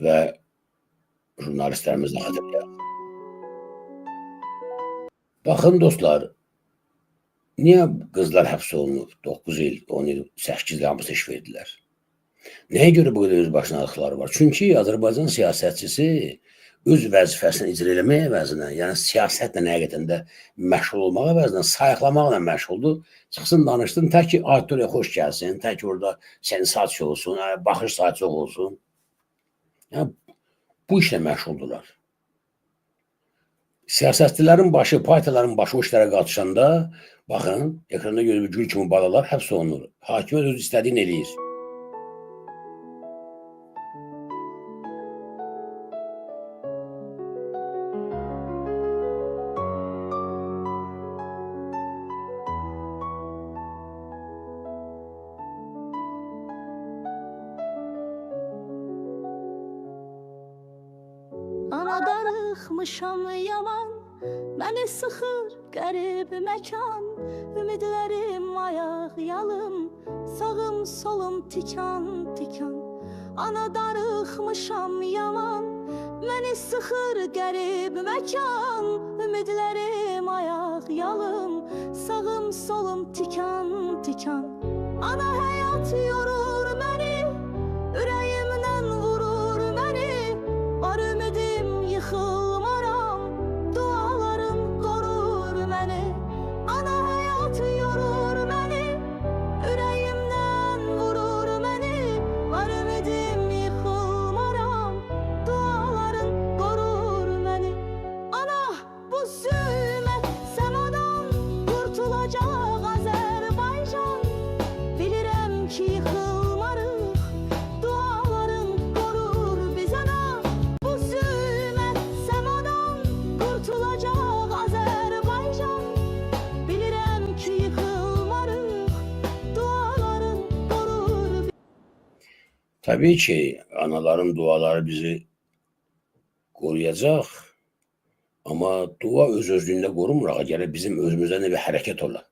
və jurnalistlərimiz də xatırlayaq. Baxın dostlar, niyə qızlar həbs olunub? 9 il, 10 il, 8 il hamısı iş verdilər. Nəyə görə bu qədər özbaşınalıqları var? Çünki Azərbaycan siyasətçisi öz vəzifəsini icra eləmək əvəzinə, yəni siyasətlə həqiqətən də məşğul olmaq əvəzinə sayıqlamaqla məşğuldur. Çıxsın danışsın, tək ki auditoriya xoş gəlsin, tək ki orada sensasiya olsun, baxış sayı çox olsun. Yəni, bu işlə məşğuldurlar. Siyasətçilərin başı, partiyaların başı o işlərə qatışanda, baxın, ekranda görülür gül kimi balalar həbs olunur. Hakimiyyət öz istədiyini eləyir. Ana darıxmışam yaman, məni sıxır qərib məkan. Ümidlərim ayaq yalım, sağım solum tikan tikan. Ana darıxmışam yaman, məni sıxır qərib məkan. Ümidlərim ayaq yalım, sağım solum tikan tikan. Ana həyat yorur məni, ürəyimdən vurur məni. Var ümidim yıxılmaram, dualarım qorur məni. Ana həyat yorur məni, ürəyimdən vurur məni. Var ümidim yıxılmaram, dualarım qorur məni. Ana bu zülmət səmadan qurtulacaq Azərbaycan. Bilirəm ki yıxılmarıq, duaların qorur biz ana. Bu zülmət səmadan qurtulacaq Azərbaycan. Bilirəm ki yıxılmarıq, duaların qorur biz. Təbii ki, anaların duaları bizi qoruyacaq. Amma dua öz-özlüyündə qorumur, gərək bizim özümüzdən bir hərəkət ola.